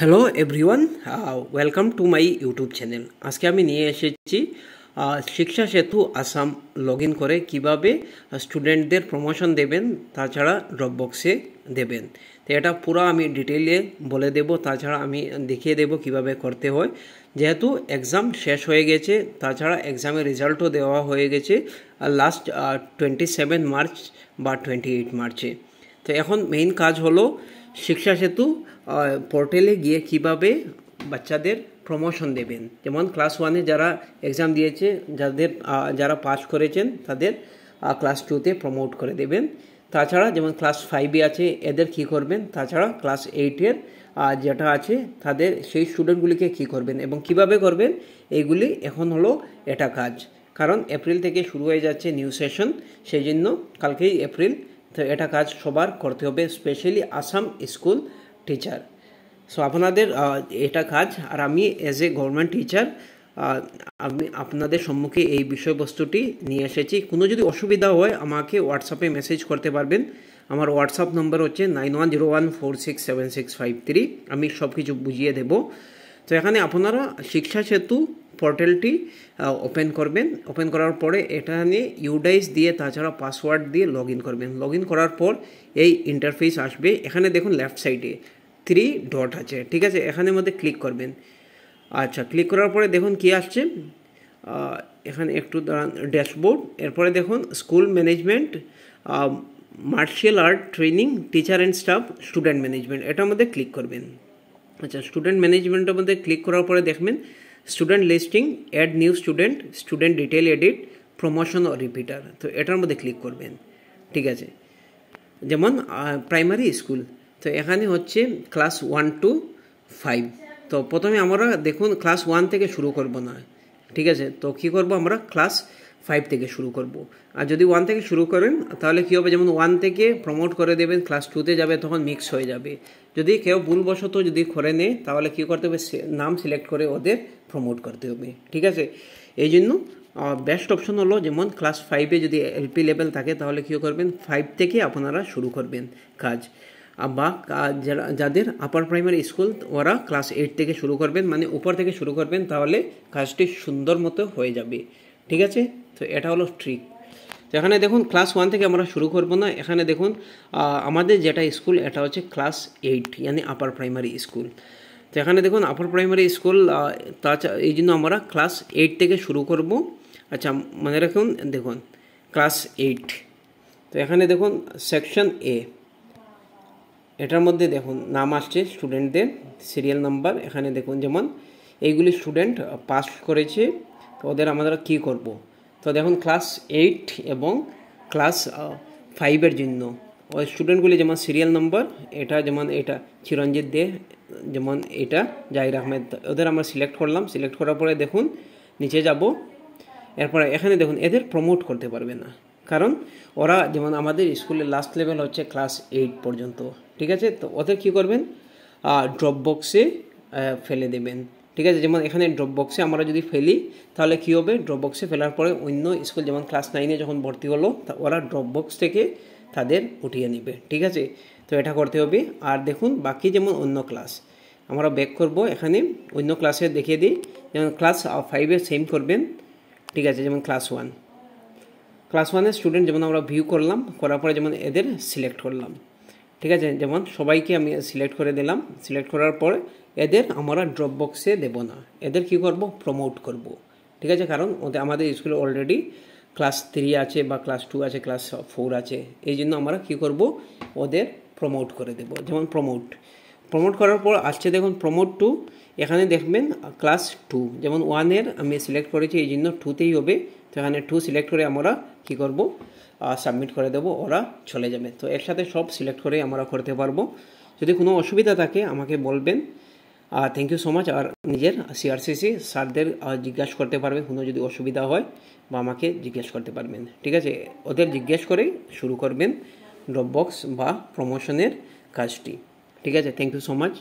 Hello everyone, welcome to my YouTube channel. আজকে আমি নিয়ে এসেছি শিক্ষা সেতু আসাম লগ ইন করে কীভাবে স্টুডেন্টদের প্রমোশন দেবেন, তাছাড়া ড্রপবক্সে দেবেন। তো এটা পুরো আমি ডিটেইলে বলে দেব, তাছাড়া আমি দেখিয়ে দেব কিভাবে করতে হয়। যেহেতু এক্সাম শেষ হয়ে গেছে, তাছাড়া এক্সামের রেজাল্টও দেওয়া হয়ে গেছে লাস্ট 27 মার্চ বা 28 মার্চে। তো এখন মেইন কাজ হলো শিক্ষা সেতু পোর্টালে গিয়ে কিভাবে বাচ্চাদের প্রমোশন দেবেন। যেমন ক্লাস 1-এ যারা এক্সাম দিয়েছে, যারা পাস করেছেন তাদের ক্লাস 2-তে প্রমোট করে দেবেন। তাছাড়া যেমন ক্লাস 5-এ আছে এদের কি করবেন, তাছাড়া ক্লাস 8-এর যেটা আছে তাদের সেই স্টুডেন্টগুলিকে কি করবেন এবং কিভাবে করবেন, এইগুলি এখন হলো এটা কাজ। কারণ এপ্রিল থেকে শুরু হয়ে যাচ্ছে নিউ সেশন, সেই জন্য কালকেই এপ্রিল। তো এটা কাজ সবার করতে হবে, specially Assam school teacher. So আপনাদের এটা কাজ। আর আমি অ্যাজ এ গভর্নমেন্ট টিচার আমি আপনাদের সম্মুখে এই বিষয়বস্তুটি নিয়ে এসেছি। কোনো যদি অসুবিধা হয় আমাকে হোয়াটসঅ্যাপে মেসেজ করতে পারবেন। আমার হোয়াটসঅ্যাপ নম্বর হচ্ছে 9101467653। আমি সব কিছু বুঝিয়ে দেব। তো এখানে আপনারা শিক্ষা সেতু পোর্টালটি ওপেন করবেন। ওপেন করার পরে এখানে ইউডাইস দিয়ে তাছাড়া পাসওয়ার্ড দিয়ে লগ ইন করবেন। লগ ইন করার পর এই ইন্টারফেস আসবে। এখানে দেখুন লেফট সাইডে 3 ডট আছে, ঠিক আছে, এখানের মধ্যে ক্লিক করবেন। আচ্ছা, ক্লিক করার পরে দেখুন কি আসছে, এখানে একটু ড্যাশবোর্ড, এরপরে দেখুন school management, martial art training, teacher and staff, student management, এটার মধ্যে ক্লিক করবেন। আচ্ছা, স্টুডেন্ট ম্যানেজমেন্টের মধ্যে ক্লিক করার পরে দেখবেন student listing, add new student, student detail edit, promotion ও রিপিটার। তো এটার মধ্যে ক্লিক করবেন, ঠিক আছে। যেমন প্রাইমারি স্কুল, তো এখানে হচ্ছে ক্লাস 1 to 5। তো প্রথমে আমরা দেখুন ক্লাস 1 থেকে শুরু করব না, ঠিক আছে। তো কী করব, আমরা ক্লাস 5 থেকে শুরু করব। আর যদি 1 থেকে শুরু করেন তাহলে কী হবে, যেমন 1 থেকে প্রমোট করে দেবেন, ক্লাস 2-তে যাবে, তখন মিক্স হয়ে যাবে। যদি কেউ ভুলবশত যদি করে নেয় তাহলে কী করতে হবে, নাম সিলেক্ট করে ওদের প্রমোট করতে হবে, ঠিক আছে। এই জন্য বেস্ট অপশন হলো, যেমন ক্লাস 5-এ যদি এলপি লেভেল থাকে তাহলে কী করবেন, 5 থেকে আপনারা শুরু করবেন কাজ। বা যাদের আপার প্রাইমারি স্কুল ওরা ক্লাস 8 থেকে শুরু করবেন, মানে উপর থেকে শুরু করবেন, তাহলে কাজটি সুন্দর মতো হয়ে যাবে, ঠিক আছে। তো এটা হলো ট্রিক। তো এখানে দেখুন ক্লাস 1 থেকে আমরা শুরু করব না। এখানে দেখুন আমাদের যেটা স্কুল এটা হচ্ছে ক্লাস 8, মানে আপার প্রাইমারি স্কুল। তো এখানে দেখুন আপার প্রাইমারি স্কুল, তাছাড়া এই জন্য আমরা ক্লাস 8 থেকে শুরু করব। আচ্ছা, মনে রাখুন, দেখুন ক্লাস 8। তো এখানে দেখুন সেকশন এ, এটার মধ্যে দেখুন নাম আসছে স্টুডেন্টদের, সিরিয়াল নাম্বার। এখানে দেখুন যেমন এইগুলি স্টুডেন্ট পাস করেছে, তো ওদের আমরা কী করব। তো দেখুন ক্লাস 8 এবং ক্লাস 5-এর জন্য ওই স্টুডেন্টগুলি যেমন সিরিয়াল নাম্বার, এটা যেমন এটা চিরঞ্জিত দে, যেমন এটা জাহির আহমেদ, ওদের আমরা সিলেক্ট করলাম। সিলেক্ট করার পরে দেখুন নিচে যাব, এরপরে এখানে দেখুন এদের প্রমোট করতে পারবে না, কারণ ওরা যেমন আমাদের স্কুলের লাস্ট লেভেল হচ্ছে ক্লাস 8 পর্যন্ত, ঠিক আছে। তো ওদের কী করবেন, ড্রপ বক্সে ফেলে দেবেন, ঠিক আছে। যেমন এখানে ড্রপ বক্সে আমরা যদি ফেলি তাহলে কী হবে, ড্রপ বক্সে ফেলার পরে অন্য স্কুল যেমন ক্লাস 9-এ যখন ভর্তি হলো ওরা ড্রপ বক্স থেকে তাদের উঠিয়ে নেবে, ঠিক আছে। তো এটা করতে হবে। আর দেখুন বাকি যেমন অন্য ক্লাস আমরা ব্যাক করব, এখানে অন্য ক্লাসে দেখিয়ে দিই। যেমন ক্লাস 5-এ সেম করবেন, ঠিক আছে। যেমন ক্লাস 1-এর স্টুডেন্ট যেমন আমরা ভিউ করলাম, করার পরে যেমন এদের সিলেক্ট করলাম, ঠিক আছে। যেমন সবাইকে আমি সিলেক্ট করে দিলাম। সিলেক্ট করার পরে এদের আমরা ড্রপ বক্সে দেব না, এদের কি করব, প্রমোট করব, ঠিক আছে। কারণ আমাদের স্কুলে অলরেডি ক্লাস 3 আছে বা ক্লাস 2 আছে, ক্লাস 4 আছে, এই জন্য আমরা কী করব, ওদের প্রমোট করে দেব। যেমন প্রমোট করার পর আসছে দেখুন প্রমোট টু, এখানে দেখবেন ক্লাস 2, যেমন 1-এর আমি সিলেক্ট করেছি, এই জন্য 2-তেই হবে। তো এখানে 2 সিলেক্ট করে আমরা কী করব, সাবমিট করে দেবো, ওরা চলে যাবে। তো একসাথে সব সিলেক্ট করে আমরা করতে পারবো। যদি কোনো অসুবিধা থাকে আমাকে বলবেন। Thank you so much. আর নিজের সিআরসিসি স্যারদের জিজ্ঞাসা করতে পারবেন, কোনো যদি অসুবিধা হয় বা আমাকে জিজ্ঞেস করতে পারবেন, ঠিক আছে। ওদের জিজ্ঞেস করেই শুরু করবেন ড্রপ বক্স বা প্রমোশনের কাজটি, ঠিক আছে। Thank you so much.